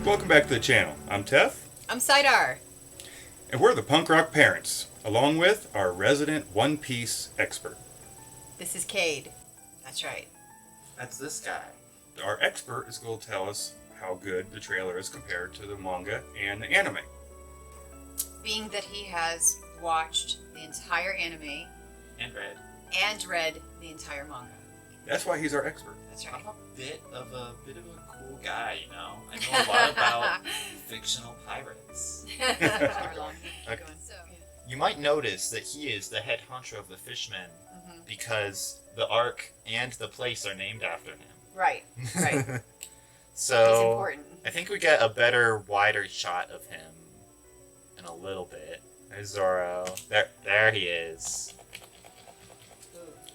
Welcome back to the channel. I'm Tef. I'm Saidar. And we're the punk rock parents, along with our resident One Piece expert. This is Caide. That's right. That's this guy. Our expert is going to tell us how good the trailer is compared to the manga and the anime. Being that he has watched the entire anime And red. and read the entire manga. That's why he's our expert. That's I'm right. a bit of a cool guy, you know. I know a lot about fictional pirates. Arlong. Okay. So, You might notice that he is the head honcho of the fishmen because the arc and the place are named after him. Right. Right. He's So important. I think we get a better, wider shot of him in a little bit. There's Zoro. There he is.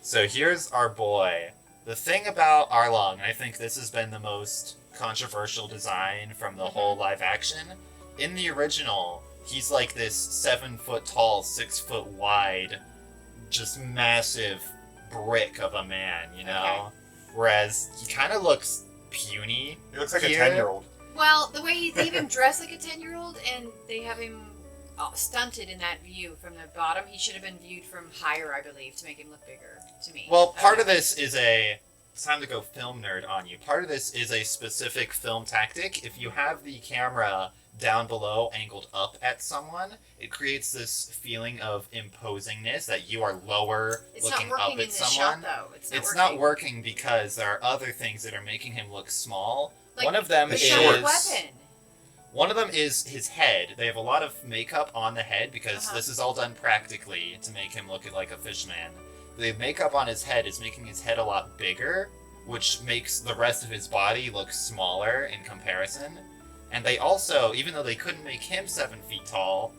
So here's our boy. The thing about Arlong, and I think this has been the most controversial design from the whole live action. In the original, he's like this 7 foot tall, 6 foot wide, just massive brick of a man, you know? Whereas he kind of looks puny. He looks like here. a 10-year-old. Well, the way they have him dressed like a 10-year-old and they have him stunted in that view from the bottom, he should have been viewed from higher, I believe, to make him look bigger to me. Well, part of this is it's time to go film nerd on you. Part of this is a specific film tactic. If you have the camera down below angled up at someone, it creates this feeling of imposingness that you are lower it's looking not up working at in this someone. shot, though. It's not working because there are other things that are making him look small. Like, one of them the is giant weapon. One of them is his head. They have a lot of makeup on the head because this is all done practically to make him look like a fishman. The makeup on his head is making his head a lot bigger, which makes the rest of his body look smaller in comparison. And they also, even though they couldn't make him 7 feet tall,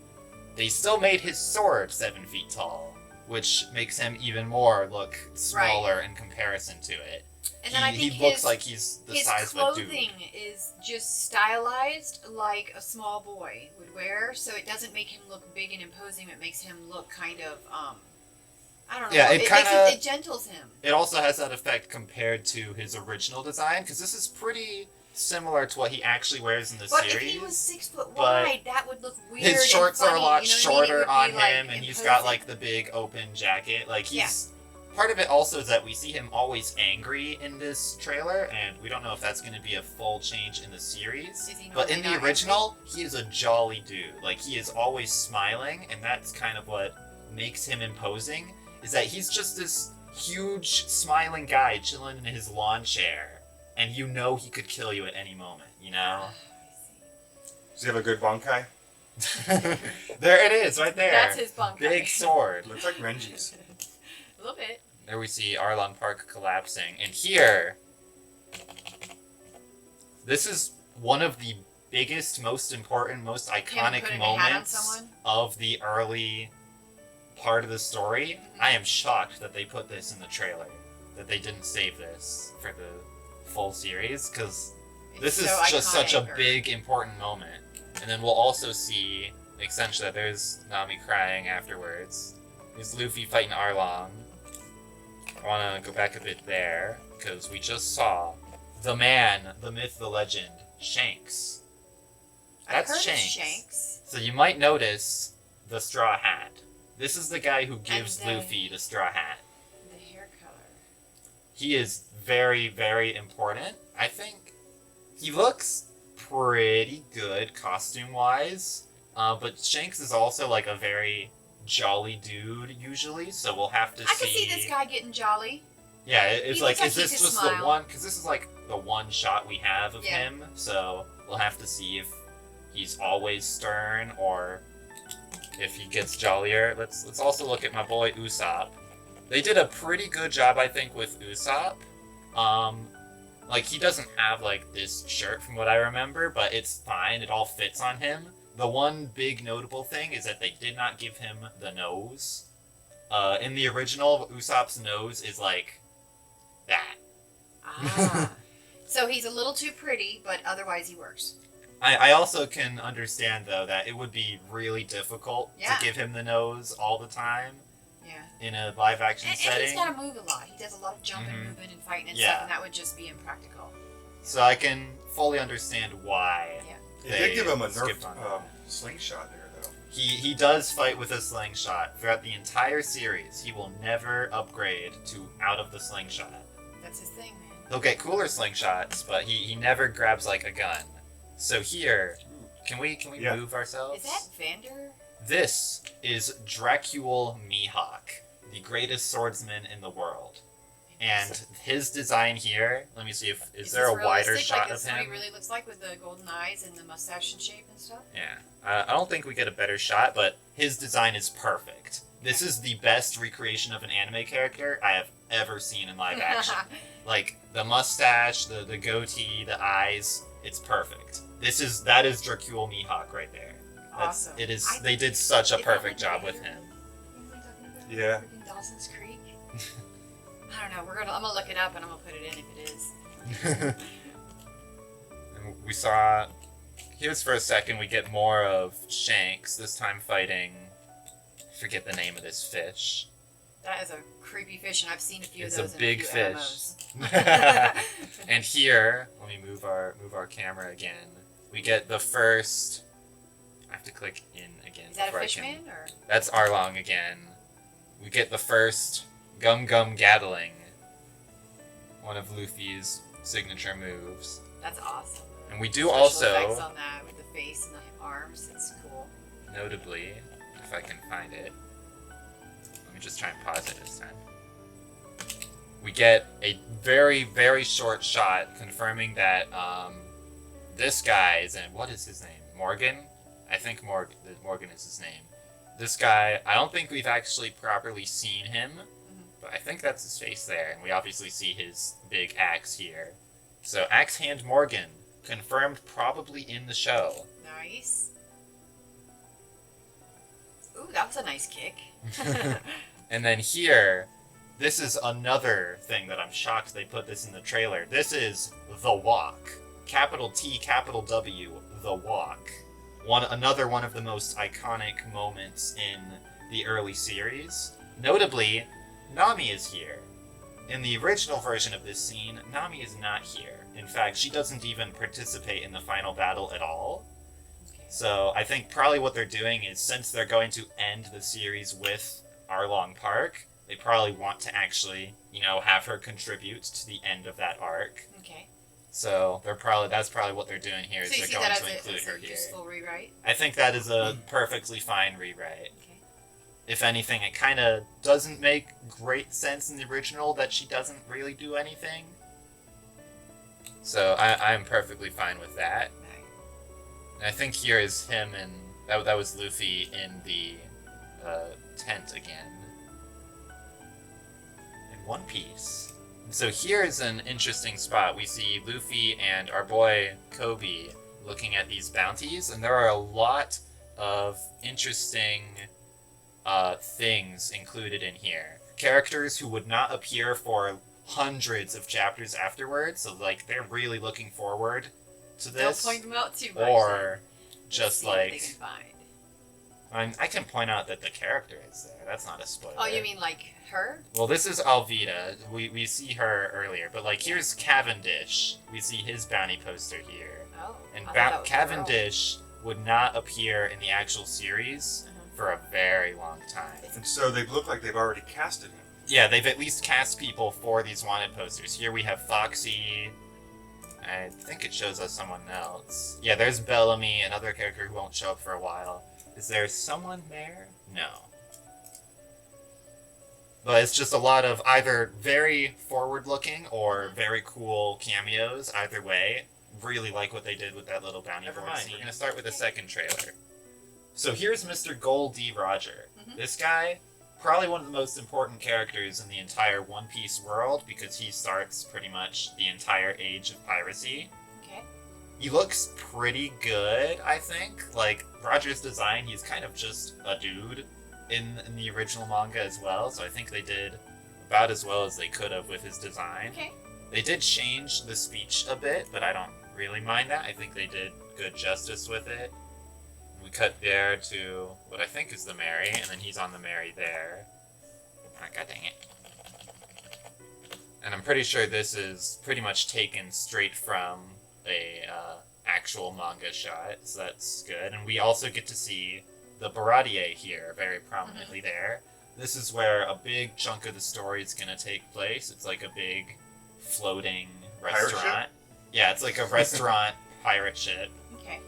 they still made his sword 7 feet tall, which makes him even more look smaller in comparison to it. And then I think he looks like he's the size of a dude. His clothing is just stylized like a small boy would wear, so it doesn't make him look big and imposing. It makes him look kind of, I don't know. Yeah, it gentles him. It also has that effect compared to his original design, because this is pretty similar to what he actually wears in the series. But if he was 6 foot but wide, that would look weird. His shorts and are funny, a lot you know what I mean? It shorter would on be, like, him, and he's imposing. got like the big open jacket. Like he's part of it also is that we see him always angry in this trailer, and we don't know if that's going to be a full change in the series. Is he But in normally the not original, he is a jolly dude. Like he is always smiling, and that's kind of what makes him imposing. Is that he's just this huge smiling guy chilling in his lawn chair, and you know he could kill you at any moment. You know. Does he have a good bankai? There it is, right there. That's his bunk. Big sword. Looks like Renji's. A little bit. There we see Arlong Park collapsing. And here, this is one of the biggest, most important, most iconic putting a hat on moments someone? of the early part of the story. I am shocked that they put this in the trailer, that they didn't save this for the full series, because this is so just such a iconic, or- big, important moment. And then we'll also see the extension that there's Nami crying afterwards. There's Luffy fighting Arlong. I want to go back a bit there, because we just saw the man, the myth, the legend, Shanks. That's I've heard of Shanks. Shanks. So you might notice the straw hat. This is the guy who gives And the- Luffy the straw hat. The hair color. He is very, very important, I think. He looks pretty good costume-wise, but Shanks is also like a very jolly dude usually, so we'll have to see. I can see this guy getting jolly. Yeah, it's He like, looks is like this he could just smile. the one? Because this is like the one shot we have of Yeah. him, so we'll have to see if he's always stern or if he gets jollier. Let's also look at my boy Usopp. They did a pretty good job, I think, with Usopp. Like he doesn't have like this shirt from what I remember, but it's fine. It all fits on him. The one big notable thing is that they did not give him the nose. In the original, Usopp's nose is like that. Ah. So he's a little too pretty, but otherwise he works. I also can understand, though, that it would be really difficult Yeah. to give him the nose all the time Yeah. in a live-action And setting. he's got to move a lot. He does a lot of jumping, Mhm. moving, and fighting and Yeah. stuff, and that would just be impractical. So I can fully understand why. Yeah. They They did give him a skipped nerf on that. slingshot there, though. He does fight with a slingshot. Throughout the entire series, he will never upgrade to out of the slingshot. That's his thing, man. He'll get cooler slingshots, but he never grabs like a gun. So here, can we Yeah. move ourselves? Is that Vander? This is Dracul Mihawk, the greatest swordsman in the world. And his design here, let me see if is there this a wider realistic, shot like of what he him? really looks like with the golden eyes and the mustache and shape and stuff? Yeah. I don't think we get a better shot, but his design is perfect. This is the best recreation of an anime character I have ever seen in live action. Like the mustache, the goatee, the eyes, it's perfect. That is Dracul Mihawk right there. Awesome. It is. I- They did such a Is that perfect like job with Vander? him. What are we talking about? Yeah. Freaking Dawson's Creek? I don't know. I'm gonna look it up and I'm gonna put it in if it is. And we saw. Here's for a second. We get more of Shanks. This time fighting. I forget the name of this fish. That is a creepy fish, and I've seen a few It's of a those big in a few fish. MMOs. And here, let me move our camera again. We get the first. I have to click in again. Is that a before I fish can- man or? That's Arlong again. We get the first Gum Gum Gatling. One of Luffy's signature moves. That's awesome. And we do Special also, effects on that with the face and the arms. It's cool. notably, if I can find it. Let me just try and pause it this time. We get a very, very short shot confirming that this guy is in. What is his name? Morgan? I think Morgan is his name. This guy, I don't think we've actually properly seen him, but I think that's his face there, and we obviously see his big axe here. So Axe Hand Morgan, confirmed probably in the show. Nice. Ooh, that was a nice kick. And then here, this is another thing that I'm shocked they put this in the trailer. This is The Walk. Capital T, capital W, The Walk. Another one of the most iconic moments in the early series. Notably, Nami is here. In the original version of this scene, Nami is not here. In fact, she doesn't even participate in the final battle at all. Okay. So I think probably what they're doing is, since they're going to end the series with Arlong Park, they probably want to actually, have her contribute to the end of that arc. Okay. So that's probably what they're doing here, is So you they're see going that to as include her a here. useful rewrite? I think that is a perfectly fine rewrite. Okay. If anything, it kind of doesn't make great sense in the original that she doesn't really do anything. So I'm perfectly fine with that. Right. And I think here is him, and that was Luffy in the tent again. In One Piece. And so here's an interesting spot. We see Luffy and our boy Kobe looking at these bounties, and there are a lot of interesting things included in here. Characters who would not appear for hundreds of chapters afterwards, so they're really looking forward to this. Don't point them out too much. Or then. just See what they can find. I can point out that the character is there. That's not a spoiler. Oh, you mean like her? Well, this is Alvida. We see her earlier, but here's Cavendish. We see his bounty poster here. Oh. And I thought that was a girl. Cavendish would not appear in the actual series for a very long time. And so they look like they've already casted him. Yeah, they've at least cast people for these wanted posters. Here we have Foxy. I think it shows us someone else. Yeah, there's Bellamy, another character who won't show up for a while. Is there someone there? No. But it's just a lot of either very forward-looking or very cool cameos. Either way, really like what they did with that little bounty Never board mind. scene. We're going to start with the second trailer. So here's Mr. Gold D. Roger. This guy, probably one of the most important characters in the entire One Piece world, because he starts pretty much the entire age of piracy. Okay. He looks pretty good, I think. Roger's design, he's kind of just a dude in the original manga as well, so I think they did about as well as they could have with his design. Okay. They did change the speech a bit, but I don't really mind that. I think they did good justice with it. We cut there to what I think is the Mary, and then he's on the Mary there. Oh, God dang it. And I'm pretty sure this is pretty much taken straight from a actual manga shot, so that's good. And we also get to see the Baradier here, very prominently there. This is where a big chunk of the story is going to take place. It's like a big floating Pirate restaurant. ship? Yeah, it's like a restaurant pirate ship. Okay.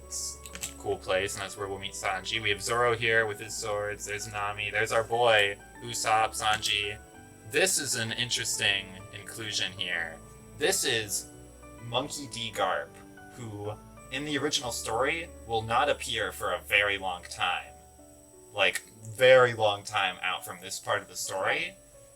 It's a cool place, and that's where we'll meet Sanji. We have Zoro here with his swords. There's Nami. There's our boy, Usopp, Sanji. This is an interesting inclusion here. This is Monkey D. Garp, who, in the original story, will not appear for a very long time. Like, very long time out from this part of the story.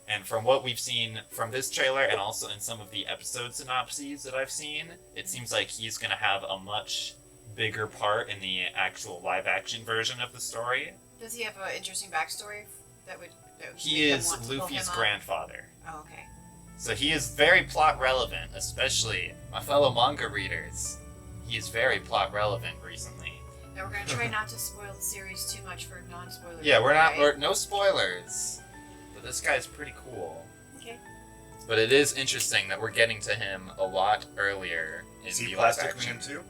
And from what we've seen from this trailer, and also in some of the episode synopses that I've seen, it seems like he's going to have a much bigger part in the actual live-action version of the story. Does he have an interesting backstory that would He make them is want to pull Luffy's him on? grandfather. Oh, okay. So he is very plot relevant, especially my fellow manga readers. He is very plot relevant recently. Now we're gonna try not to spoil the series too much for non-spoilers. Yeah, we're not. right? We're, no spoilers. But this guy's pretty cool. Okay. But it is interesting that we're getting to him a lot earlier in Is he the Plastic live action. Man too?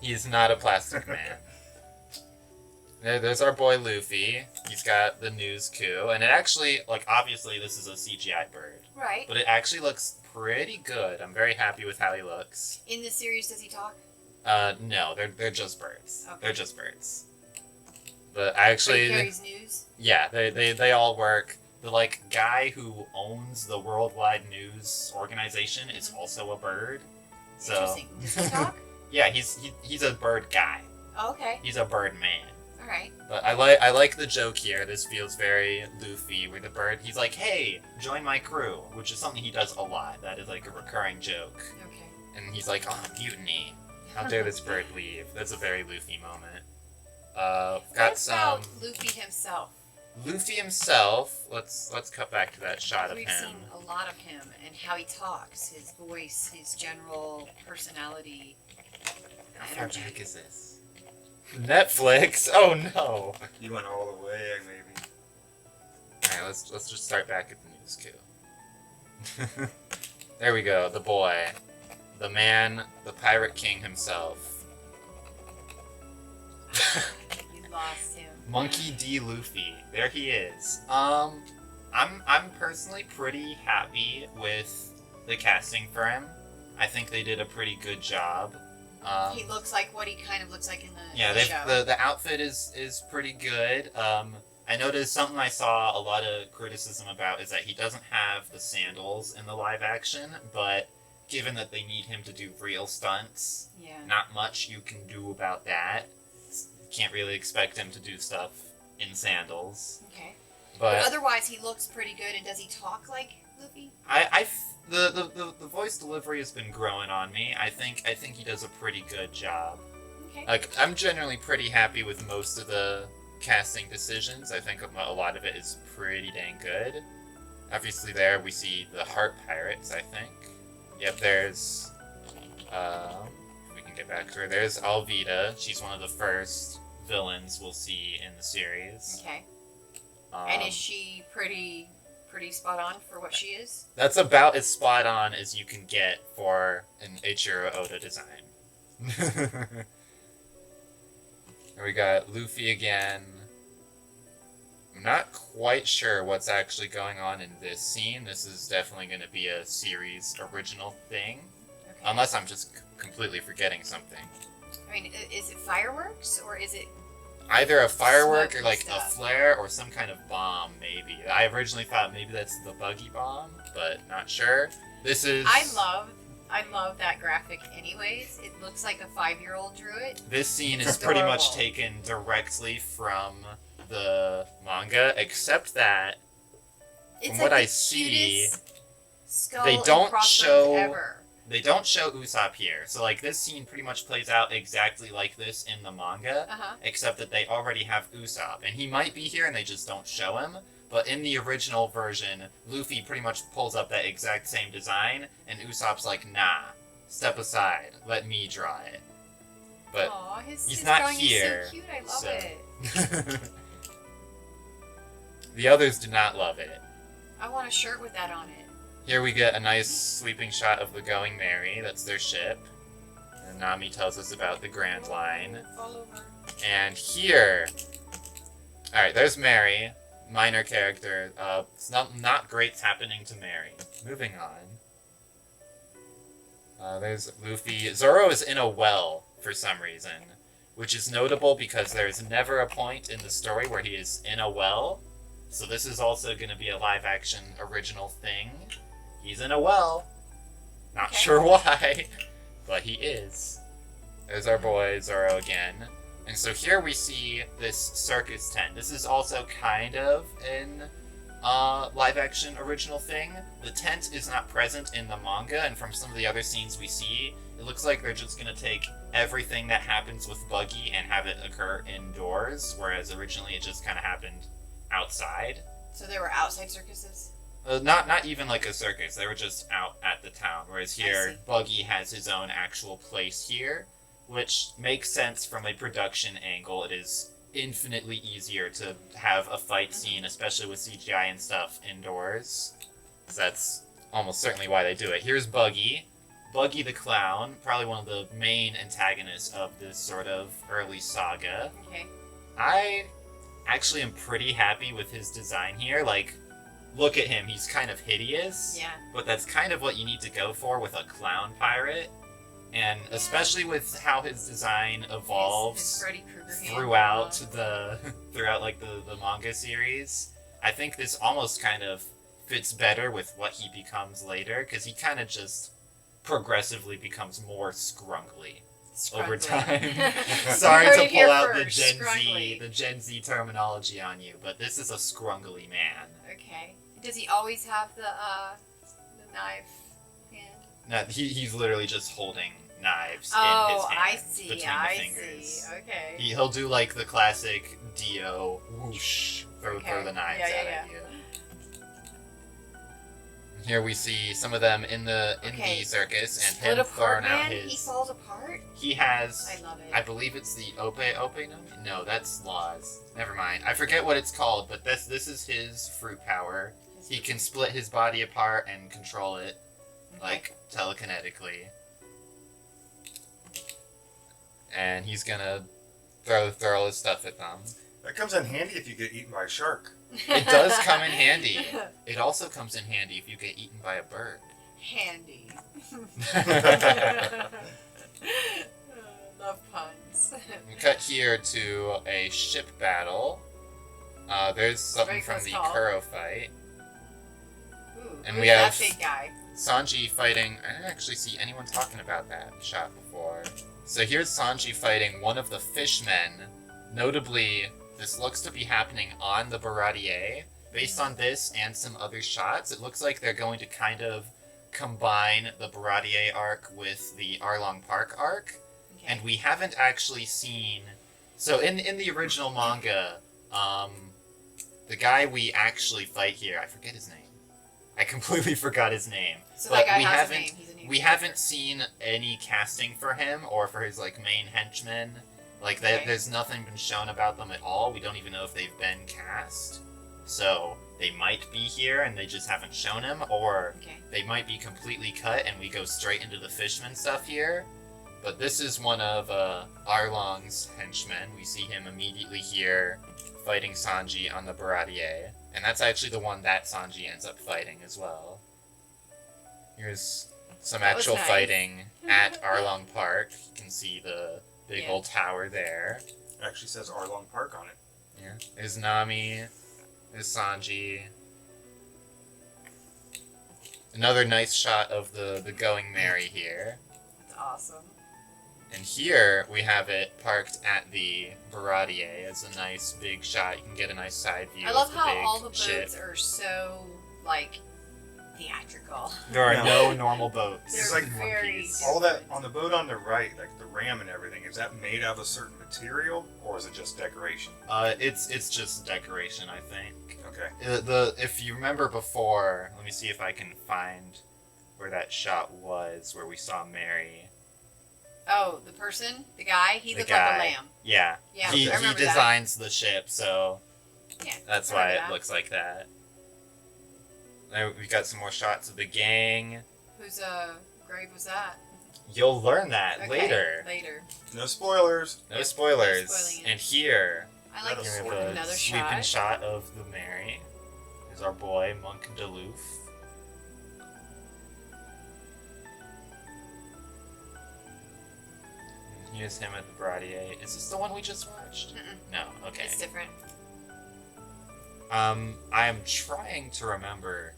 He is not a plastic man. There's our boy Luffy. He's got the news coup, and it actually, like, obviously this is a CGI bird, Right. but it actually looks pretty good. I'm very happy with how he looks. In this series, does he talk? No, they're just birds. Okay. They're just birds. But But he actually, carries news. yeah, they all work. The like guy who owns the worldwide news organization is also a bird. So Interesting. Does he talk? yeah, he's a bird guy. Oh, okay. He's a bird man. All right. But I like the joke here. This feels very Luffy, where the bird, he's like, "Hey, join my crew," which is something he does a lot. That is like a recurring joke. Okay. And he's like, "Oh, mutiny! How dare this bird leave?" That's a very Luffy moment. Got What some about Luffy himself? Luffy himself. Let's cut back to that shot of We've him. seen a lot of him and how he talks, his voice, his general personality. How far energy. back is this? Netflix. Oh no. You went all the way, maybe. Alright, let's just start back at the news coup. There we go, the boy. The man, the pirate king himself. You lost him. Monkey D. Luffy. There he is. I'm personally pretty happy with the casting for him. I think they did a pretty good job. He looks like what he kind of looks like in the, Yeah, in the show. the outfit is pretty good. I noticed something I saw a lot of criticism about is that he doesn't have the sandals in the live action, but given that they need him to do real stunts, Yeah. not much you can do about that. Can't really expect him to do stuff in sandals. Okay. But But otherwise, he looks pretty good. And does he talk like Luffy? the voice delivery has been growing on me. I think he does a pretty good job. Okay. Like, I'm generally pretty happy with most of the casting decisions. I think a lot of it is pretty dang good. Obviously there we see the Heart Pirates, I think. Yep, there's, if we can get back to her, there's Alvida. She's one of the first villains we'll see in the series. Okay. And is she pretty spot on for what she is? That's about as spot on as you can get for an Eiichiro Oda design. And we got Luffy again. I'm not quite sure what's actually going on in this scene. This is definitely going to be a series original thing. Okay. Unless I'm just completely forgetting something. I mean, is it fireworks or is it? Either a firework or Smoke like stuff. a flare or some kind of bomb, maybe. I originally thought maybe that's the buggy bomb, but not sure. This is... I love that graphic. Anyways, it looks like a 5-year-old drew it. This scene It's is pretty much adorable. taken directly from the manga, except that It's From like what I the see, cutest skull they and don't crossbones show- ever. they don't show Usopp here. So like this scene pretty much plays out exactly like this in the manga, Uh-huh. except that they already have Usopp. And he might be here and they just don't show him. But in the original version, Luffy pretty much pulls up that exact same design, and Usopp's like, nah, step aside, let me draw it. But Aw, his he's his not drawing here, is so cute. I love so- it. the others do not love it. I want a shirt with that on it. Here we get a nice sweeping shot of the Going Merry. That's their ship. And Nami tells us about the Grand Line. Fall over. And here... Alright, there's Mary. Minor character. It's not great's happening to Mary. Moving on. There's Luffy. Zoro is in a well for some reason, which is notable because there's never a point in the story where he is in a well. So this is also going to be a live-action original thing. He's in a well. Not Okay. sure why, but he is. There's our boy Zoro again. And so here we see this circus tent. This is also kind of an live-action original thing. The tent is not present in the manga, and from some of the other scenes we see, it looks like they're just going to take everything that happens with Buggy and have it occur indoors, whereas originally it just kind of happened outside. So there were outside circuses? Not even like a circus. They were just out at the town, whereas I here see. Buggy has his own actual place here, which makes sense from a production angle. It is infinitely easier to have a fight scene, especially with CGI and stuff, indoors. So that's almost certainly why they do it. Here's Buggy. Buggy the Clown, probably one of the main antagonists of this sort of early saga. Okay. I actually am pretty happy with his design here. Like, look at him. He's kind of hideous. Yeah. But that's kind of what you need to go for with a clown pirate. And especially with how his design evolves His Freddy Krueger hand. throughout throughout like the manga series, I think this almost kind of fits better with what he becomes later, because he kind of just progressively becomes more scrunkly over time. Sorry You heard to it here pull out first, scrunkly. the Gen Z terminology on you, but this is a scrunkly man. Okay. Does he always have the knife hand? No, he's literally just holding knives Oh, in his I hand see. between I the fingers. see. Okay. He'll do like the classic Dio whoosh, throw Okay. the knives Yeah, out yeah, at you. Here we see some of them in the Okay. circus and Split him apart, throwing out man. He his. falls apart. He has. I love it. I believe it's the Ope no? No, that's Laws. Never mind. I forget what it's called, but this is his fruit power. He can split his body apart and control it, like, telekinetically. And he's gonna throw all his stuff at them. That comes in handy if you get eaten by a shark. It does come in handy. It also comes in handy if you get eaten by a bird. Handy. Love puns. We cut here to a ship battle. There's something Very from close the call. Kuro fight. Ooh, And who's we that have- big guy? Sanji fighting. I didn't actually see anyone talking about that shot before. So here's Sanji fighting one of the fishmen. Notably, this looks to be happening on the Baratier. Based on this and some other shots, it looks like they're going to kind of combine the Baratier arc with the Arlong Park arc. Okay. And we haven't actually seen... So in the original manga, the guy we actually fight here, I forget his name. I completely forgot his name. So but that guy we has a haven't name. He's a new we character. haven't seen any casting for him or for his like main henchmen. Like Okay. there's nothing been shown about them at all. We don't even know if they've been cast. So they might be here and they just haven't shown him, or Okay. they might be completely cut and we go straight into the Fishman stuff here. But this is one of Arlong's henchmen. We see him immediately here fighting Sanji on the Baratier. And that's actually the one that Sanji ends up fighting as well. Here's some That was actual nice. fighting at Arlong Park. You can see the big Yeah. old tower there. It actually says Arlong Park on it. Yeah. There's Nami. There's Sanji. Another nice shot of the Going Merry here. That's awesome. And here we have it parked at the Baratier as a nice big shot. You can get a nice side view. I love of the how big all the ship. boats are so like theatrical. There are Yeah. no normal boats. It's They're like in One very Piece. All that on the boat on the right, like the ram and everything, is that made out of a certain material or is it just decoration? It's just decoration, I think. Okay. If you remember before, let me see if I can find where that shot was, where we saw Mary. Oh, the person, the guy, he The looked guy. like a lamb. Yeah, Yeah, he I remember that. designs the ship, so Yeah, that's I why remember it that. looks like that. We got some more shots of the gang. Whose grave was that? You'll learn that Okay, later. Later. No spoilers. No spoilers. No spoiling it. And here, I like That'll we sort have a another sweeping shot. shot of the Mary. There's our boy, Monk Duluth. And here's him at the Bradier. Is this the one we just watched? Mm-mm. No, okay. It's different. I am trying to remember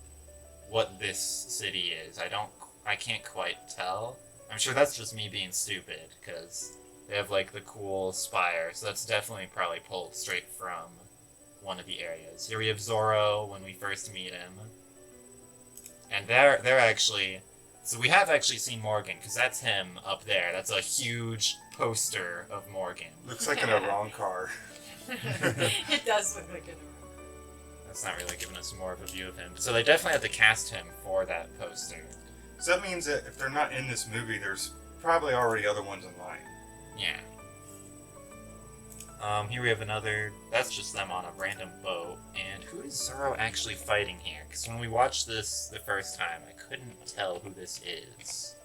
what this city is. I can't quite tell. I'm sure that's just me being stupid, because they have like the cool spire, so that's definitely probably pulled straight from one of the areas. Here we have Zoro when we first meet him. And they're actually, so we have actually seen Morgan, because that's him up there. That's a huge poster of Morgan. Looks like an Arlong car. It does look like an That's not really giving us more of a view of him. So they definitely have to cast him for that poster. So that means that if they're not in this movie, there's probably already other ones in line. Yeah. Here we have another, that's just them on a random boat. And who is Zoro actually fighting here? Because when we watched this the first time, I couldn't tell who this is.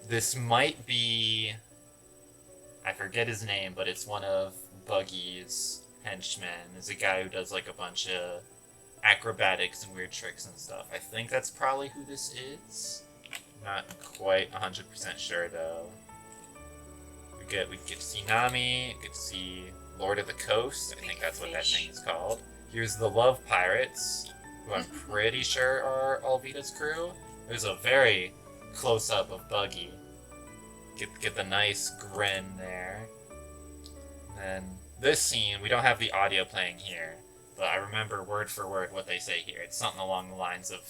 This might be, I forget his name, but it's one of Buggy's henchmen. There's a guy who does like a bunch of acrobatics and weird tricks and stuff. I think that's probably who this is. Not quite 100% sure though. We get to see Nami, get to see Lord of the Coast. I think that's what that thing is called. Here's the Love Pirates, who I'm pretty sure are Alvida's crew. There's a very close up of Buggy. Get the nice grin there. And then this scene, we don't have the audio playing here, but I remember word for word what they say here. It's something along the lines of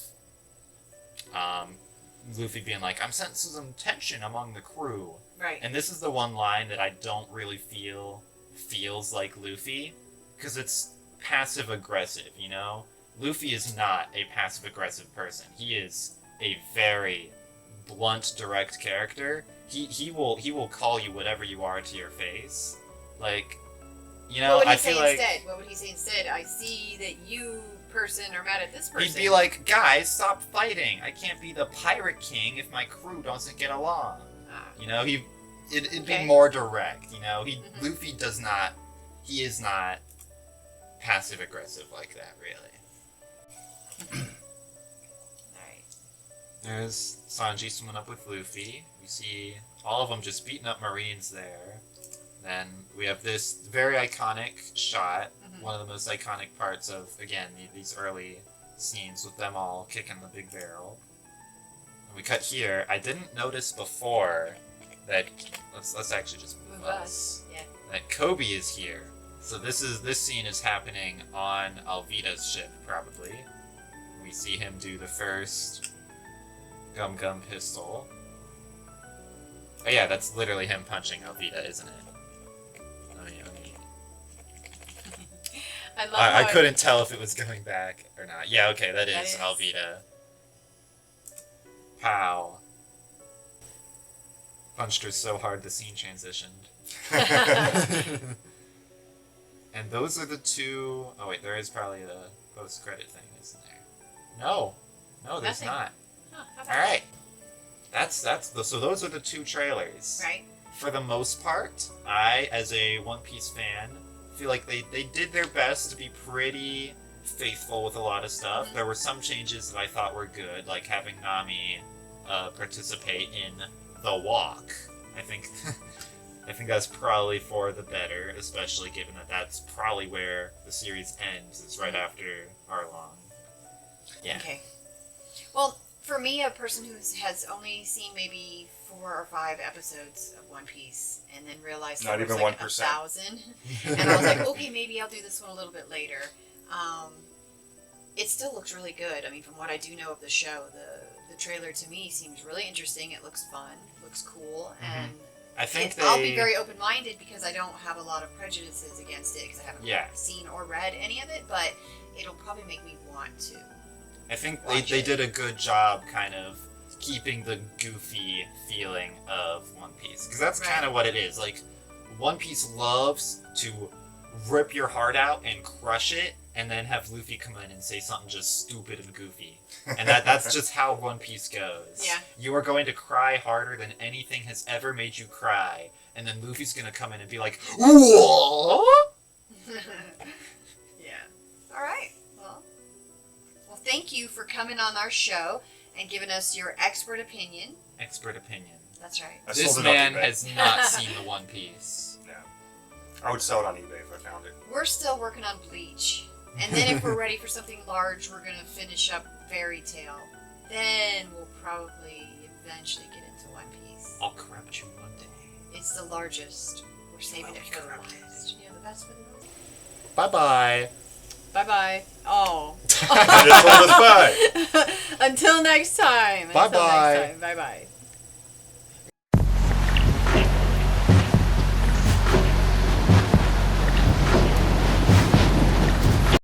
Luffy being like, I'm sensing some tension among the crew. Right. And this is the one line that I don't really feel feels like Luffy, because it's passive aggressive, you know? Luffy is not a passive aggressive person. He is a very blunt, direct character. He will call you whatever you are to your face. Like, you know, what would he I feel say like instead? What would he say instead? I see that you person are mad at this person. he'd be like, guys, stop fighting. I can't be the pirate king if my crew doesn't get along. You know, it'd be more direct, you know? Luffy is not passive aggressive like that, really. Alright. There's Sanji swimming up with Luffy. We see all of them just beating up Marines there. Then we have this very iconic shot, one of the most iconic parts of, again, these early scenes with them all kicking the big barrel. And we cut here. I didn't notice before that, let's actually just move us. Yeah. That Kobe is here. So this scene is happening on Alvida's ship, probably. We see him do the first Gum Gum pistol. Oh yeah, that's literally him punching Alvida, isn't it? I couldn't tell if it was going back or not. Yeah, okay, that is Alvida. Pow. Punched her so hard the scene transitioned. And those are the two... Oh wait, there is probably a post-credit thing, isn't there? No, there's Nothing. not. Huh, how about Alright. So those are the two trailers. Right. For the most part, I, as a One Piece fan, feel like they did their best to be pretty faithful with a lot of stuff. There were some changes that I thought were good, like having Nami participate in the walk. I think that's probably for the better, especially given that that's probably where the series ends. It's right after Arlong. Yeah. Okay. Well, for me, a person who has only seen maybe 4 or 5 episodes of One Piece and then realized Not there was even like 1%. 1,000, and I was like, okay, maybe I'll do this one a little bit later. It still looks really good. I mean, from what I do know of the show, the trailer to me seems really interesting. It looks fun, looks cool, and I think I'll be very open-minded because I don't have a lot of prejudices against it because I haven't seen or read any of it, but it'll probably make me want to. I think they did a good job kind of keeping the goofy feeling of One Piece. Because that's kind of what it is. Like, One Piece loves to rip your heart out and crush it, and then have Luffy come in and say something just stupid and goofy. And that's just how One Piece goes. Yeah. You are going to cry harder than anything has ever made you cry, and then Luffy's gonna come in and be like, "What?" Yeah. All right. Well, thank you for coming on our show and giving us your expert opinion. Expert opinion. That's right. I This sold it on man eBay. has not seen the One Piece. Yeah. I would sell it on eBay if I found it. We're still working on Bleach. And then if we're ready for something large, we're going to finish up Fairy Tail. Then we'll probably eventually get into One Piece. I'll corrupt you one day. It's the largest. We're saving it for the Corrupted. last. You know, the best for the last. Bye-bye. Bye-bye. Oh. You just told us bye. Until next time. Bye-bye. Bye-bye.